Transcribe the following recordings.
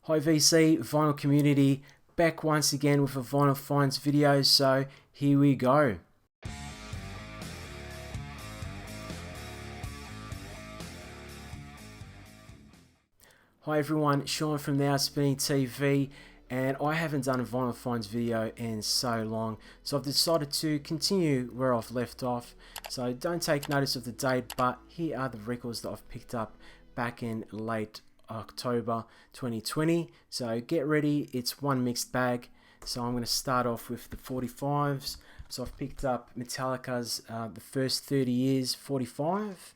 Hi VC, vinyl community, back once again with a vinyl finds video, so here we go. Hi everyone, Sean from Now Spinning TV, and I haven't done a vinyl finds video in so long, so I've decided to continue where I've left off. So don't take notice of the date, but here are the records that I've picked up back in late October 2020. So get ready, it's one mixed bag. So I'm going to start off with the 45s. So I've picked up Metallica's The First 30 Years 45.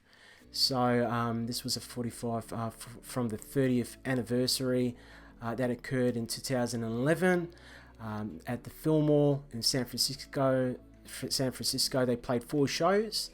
So this was a 45 from the 30th anniversary that occurred in 2011 at the Fillmore in San Francisco. They played 4 shows,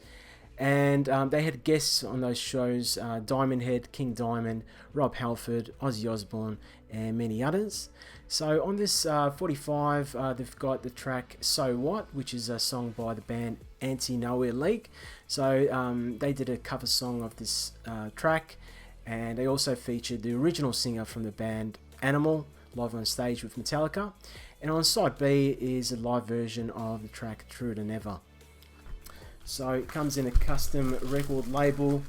and they had guests on those shows: Diamond Head, King Diamond, Rob Halford, Ozzy Osbourne, and many others. So on this 45, they've got the track "So What," which is a song by the band Anti-Nowhere League. So they did a cover song of this track, and they also featured the original singer from the band, Animal, live on stage with Metallica. And on side B is a live version of the track "Truer Than Ever." So it comes in a custom record label.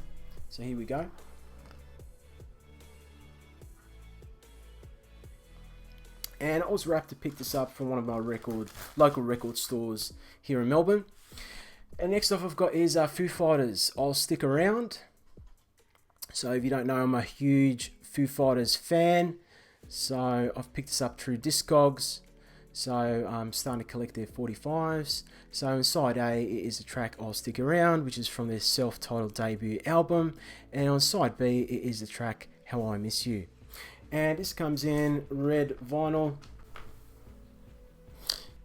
So here we go. And I was wrapped to pick this up from one of my local record stores here in Melbourne. And next off I've got is Foo Fighters, I'll Stick Around. So if you don't know, I'm a huge Foo Fighters fan. So I've picked this up through Discogs. So I'm starting to collect their 45s. So in side A is the track "I'll Stick Around," which is from their self-titled debut album. And on side B it is the track "How I Miss You." And this comes in red vinyl.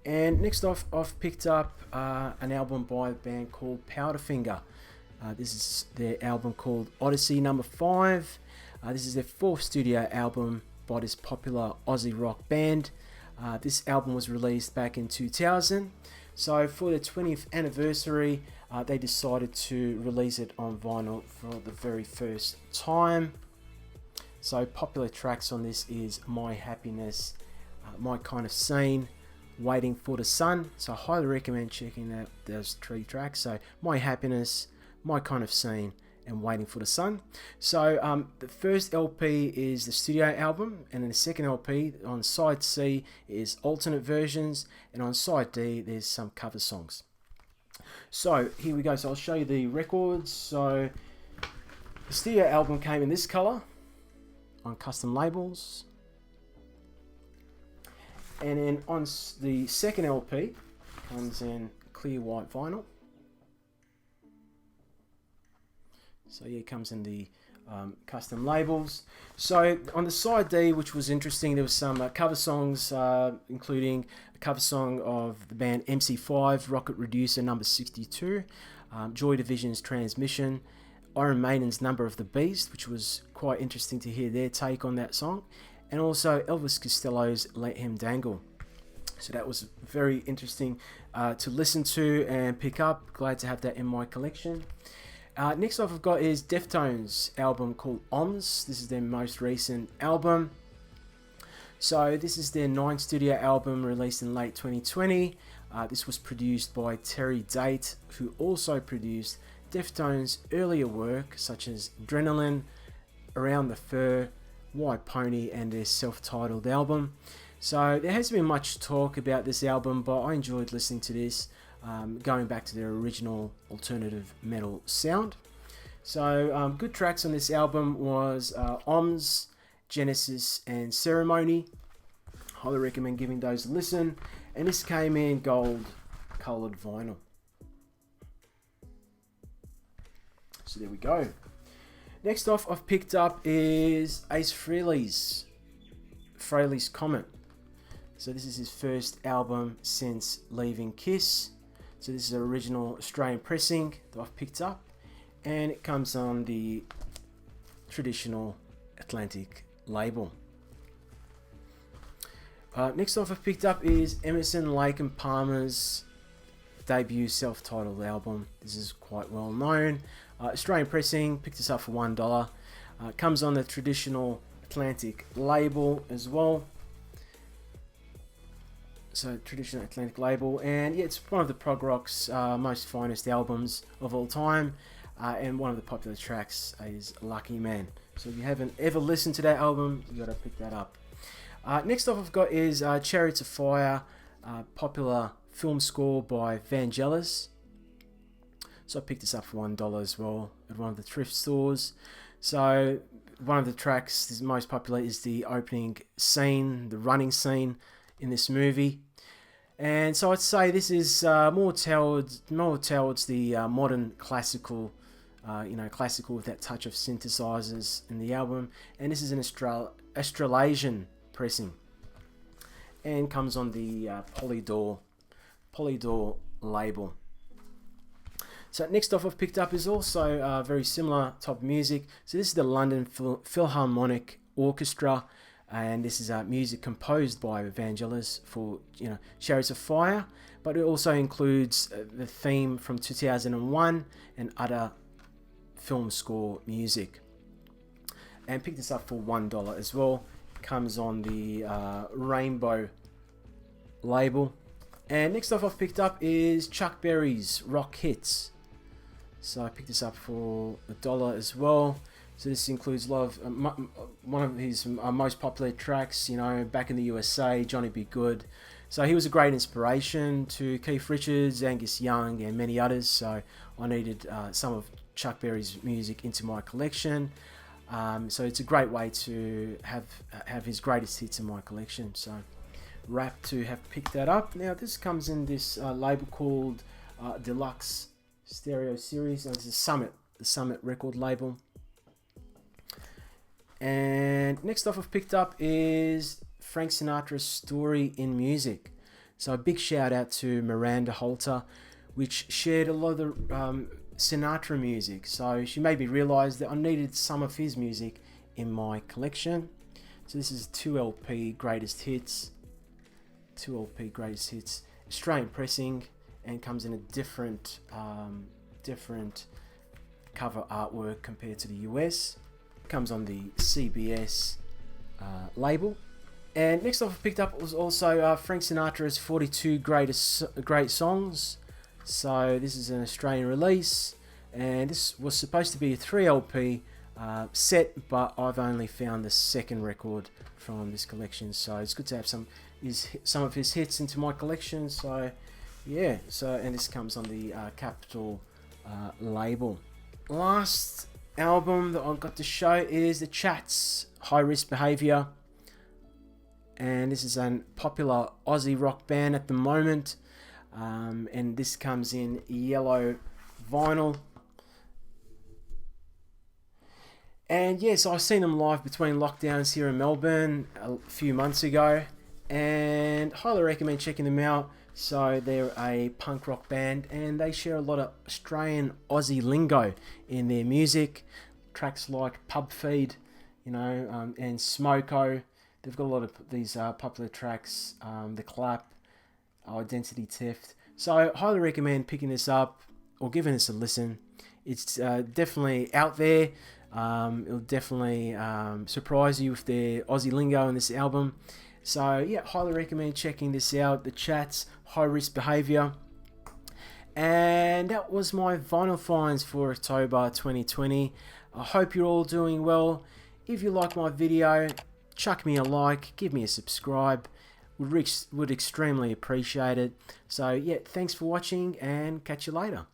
And next off I've picked up an album by a band called Powderfinger. This is their album called Odyssey No. 5. This is their 4th studio album by this popular Aussie rock band. This album was released back in 2000. So for the 20th anniversary, they decided to release it on vinyl for the very first time. So popular tracks on this is My Happiness, My Kind of Scene, Waiting for the Sun. So I highly recommend checking out those 3 tracks. So My Happiness, My Kind of Scene, and Waiting for the Sun. So the first LP is the studio album, and then the second LP on side C is alternate versions, and on side D there's some cover songs. So here we go. So I'll show you the records. So the studio album came in this color on custom labels, and then on the second LP comes in clear white vinyl. So yeah, it comes in the custom labels. So on the side D, which was interesting, there was some cover songs, including a cover song of the band MC5, Rocket Reducer number 62, Joy Division's Transmission, Iron Maiden's Number of the Beast, which was quite interesting to hear their take on that song, and also Elvis Costello's Let Him Dangle. So that was very interesting to listen to and pick up. Glad to have that in my collection. Next off I've got is Deftones' album called OMS. This is their most recent album. So this is their 9th studio album released in late 2020. This was produced by Terry Date, who also produced Deftones' earlier work such as Adrenaline, Around the Fur, White Pony, and their self-titled album. So there hasn't been much talk about this album, but I enjoyed listening to this. Going back to their original alternative metal sound. So good tracks on this album was OMS, Genesis, and Ceremony. Highly recommend giving those a listen. And this came in gold coloured vinyl. So there we go. Next off I've picked up is Ace Frehley's Comet. So this is his first album since leaving Kiss. So this is an original Australian pressing that I've picked up, and it comes on the traditional Atlantic label. Next off I've picked up is Emerson, Lake and Palmer's debut self-titled album. This is quite well known. Australian pressing, picked this up for $1. Comes on the traditional Atlantic label as well. So traditional Atlantic label, and yeah, it's one of the prog rock's most finest albums of all time, and one of the popular tracks is Lucky Man. So if you haven't ever listened to that album, you gotta pick that up. Next off I've got is Chariots of Fire, popular film score by Vangelis. So I picked this up for $1 as well at one of the thrift stores. So one of the tracks that's most popular is the opening scene, the running scene in this movie. And so I'd say this is more towards the modern classical, classical with that touch of synthesizers in the album. And this is an Australasian pressing, and comes on the Polydor label. So next off I've picked up is also very similar type of music. So this is the London Philharmonic Orchestra, and this is music composed by Vangelis for Chariots of Fire, but it also includes the theme from 2001 and other film score music. And picked this up for $1 as well. Comes on the Rainbow label. And next off I've picked up is Chuck Berry's Rock Hits. So I picked this up for $1 as well. So this includes a lot of one of his most popular tracks, Back in the USA, Johnny Be Good. So he was a great inspiration to Keith Richards, Angus Young, and many others. So I needed some of Chuck Berry's music into my collection. So it's a great way to have his greatest hits in my collection. So rapt to have picked that up. Now this comes in this label called Deluxe Stereo Series. Now this is the Summit record label. And next off I've picked up is Frank Sinatra's Story in Music. So a big shout out to Miranda Holter, which shared a lot of the Sinatra music. So she made me realise that I needed some of his music in my collection. So this is 2LP Greatest Hits. 2LP Greatest Hits. Australian pressing, and comes in a different cover artwork compared to the US. Comes on the CBS label. And next off I picked up was also Frank Sinatra's 42 Great Songs. So this is an Australian release, and this was supposed to be a 3LP set, but I've only found the second record from this collection. So it's good to have some of his hits into my collection. So yeah, and this comes on the Capitol label. Last album that I've got to show is the Chats, High Risk Behaviour, and this is a popular Aussie rock band at the moment, and this comes in yellow vinyl. And yes, I've seen them live between lockdowns here in Melbourne a few months ago, and highly recommend checking them out. So they're a punk rock band, and they share a lot of Australian Aussie lingo in their music. Tracks like Pub Feed, and Smoko. They've got a lot of these popular tracks. The Clap, Identity Theft. So I highly recommend picking this up or giving this a listen. It's definitely out there. It'll definitely surprise you with their Aussie lingo in this album. So yeah, highly recommend checking this out. The Chats, High Risk Behaviour. And that was my vinyl finds for October 2020. I hope you're all doing well. If you like my video, chuck me a like, give me a subscribe. Would extremely appreciate it. So yeah, thanks for watching, and catch you later.